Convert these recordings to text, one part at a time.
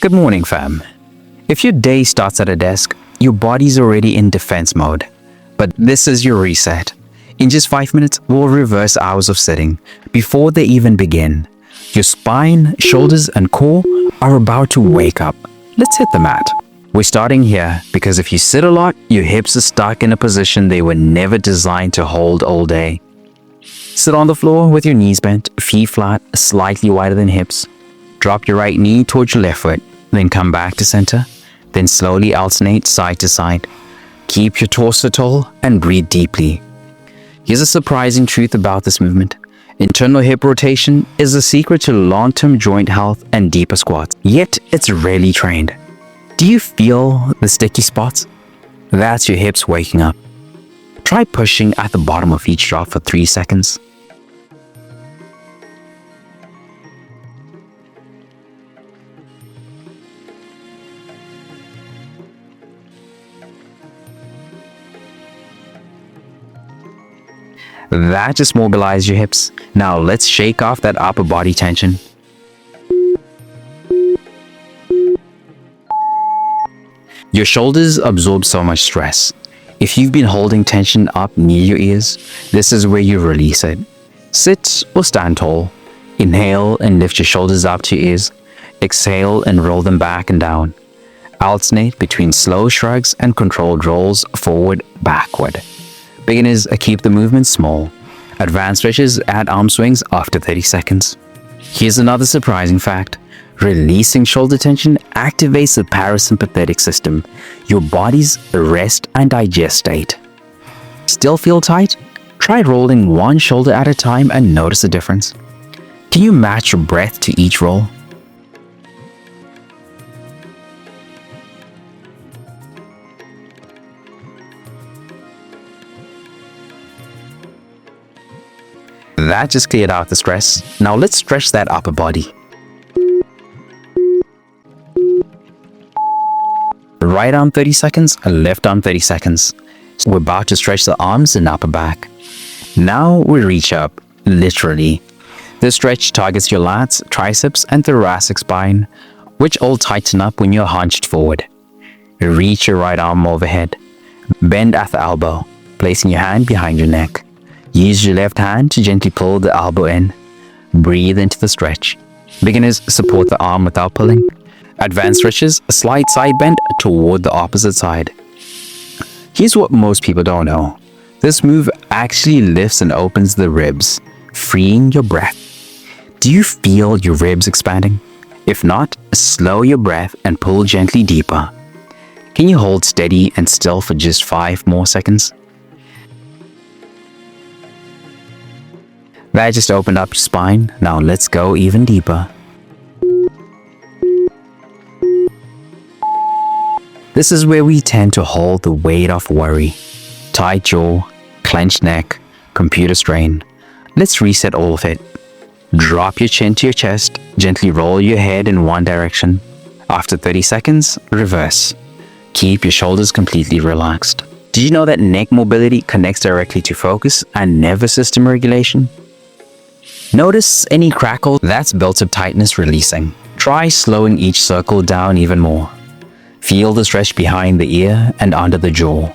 Good morning, fam. If your day starts at a desk, your body's already in defense mode. But this is your reset. In just 5 minutes, we'll reverse hours of sitting before they even begin. Your spine, shoulders, and core are about to wake up. Let's hit the mat. We're starting here because if you sit a lot, your hips are stuck in a position they were never designed to hold all day. Sit on the floor with your knees bent, feet flat, slightly wider than hips. Drop your right knee towards your left foot, then come back to center. Then slowly alternate side to side. Keep your torso tall and breathe deeply. Here's a surprising truth about this movement. Internal hip rotation is the secret to long-term joint health and deeper squats, yet it's rarely trained. Do you feel the sticky spots? That's your hips waking up. Try pushing at the bottom of each drop for 3 seconds. That just mobilized your hips. Now let's shake off that upper body tension. Your shoulders absorb so much stress. If you've been holding tension up near your ears, this is where you release it. Sit or stand tall. Inhale and lift your shoulders up to your ears. Exhale and roll them back and down. Alternate between slow shrugs and controlled rolls forward, backward. Beginners keep the movement small. Advanced stretches add arm swings after 30 seconds. Here's another surprising fact. Releasing shoulder tension activates the parasympathetic system, your body's rest and digest state. Still feel tight? Try rolling one shoulder at a time and notice the difference. Can you match your breath to each roll? That just cleared out the stress. Now let's stretch that upper body. Right arm 30 seconds, left arm 30 seconds. So we're about to stretch the arms and upper back. Now we reach up, literally. This stretch targets your lats, triceps, and thoracic spine, which all tighten up when you're hunched forward. Reach your right arm overhead. Bend at the elbow, placing your hand behind your neck. Use your left hand to gently pull the elbow in. Breathe into the stretch. Beginners support the arm without pulling. Advanced stretches, a slight side bend toward the opposite side. Here's what most people don't know. This move actually lifts and opens the ribs, freeing your breath. Do you feel your ribs expanding? If not, slow your breath and pull gently deeper. Can you hold steady and still for just 5 more seconds? That just opened up your spine. Now let's go even deeper. This is where we tend to hold the weight of worry. Tight jaw, clenched neck, computer strain. Let's reset all of it. Drop your chin to your chest. Gently roll your head in one direction. After 30 seconds, reverse. Keep your shoulders completely relaxed. Did you know that neck mobility connects directly to focus and nervous system regulation? Notice any crackle? That's built-up tightness releasing. Try slowing each circle down even more. Feel the stretch behind the ear and under the jaw.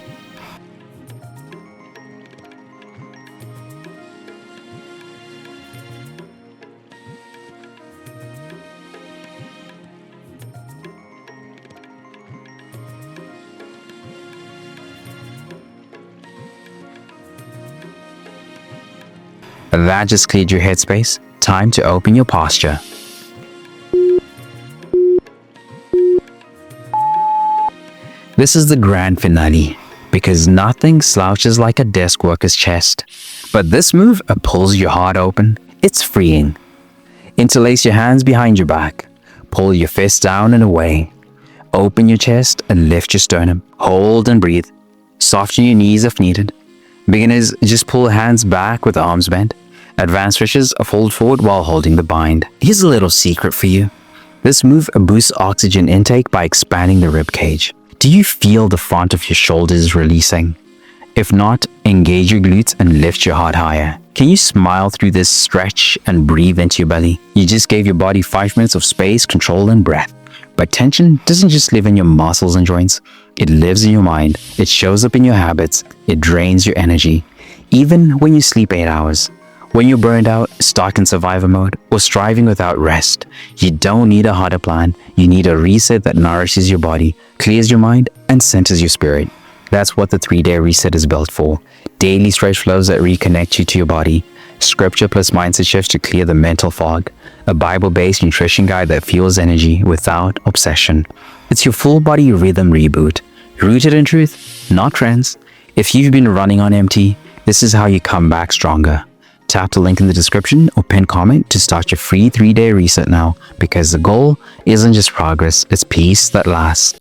That just cleared your headspace. Time to open your posture. This is the grand finale, because nothing slouches like a desk worker's chest. But this move pulls your heart open. It's freeing. Interlace your hands behind your back. Pull your fists down and away. Open your chest and lift your sternum. Hold and breathe. Soften your knees if needed. Beginners just pull hands back with arms bent. Advanced stretches fold forward while holding the bind. Here's a little secret for you. This move boosts oxygen intake by expanding the rib cage. Do you feel the front of your shoulders releasing? If not, engage your glutes and lift your heart higher. Can you smile through this stretch and breathe into your belly? You just gave your body 5 minutes of space, control, and breath. But tension doesn't just live in your muscles and joints, it lives in your mind. It shows up in your habits, it drains your energy, even when you sleep 8 hours. When you're burned out, stuck in survivor mode, or striving without rest, you don't need a harder plan. You need a reset that nourishes your body, clears your mind, and centers your spirit. That's what the 3-day reset is built for. Daily stretch flows that reconnect you to your body, scripture plus mindset shifts to clear the mental fog, a Bible-based nutrition guide that fuels energy without obsession. It's your full body rhythm reboot, rooted in truth, not trends. If you've been running on empty, this is how you come back stronger. Tap the link in the description or pinned comment to start your free 3-day reset now, because the goal isn't just progress, it's peace that lasts.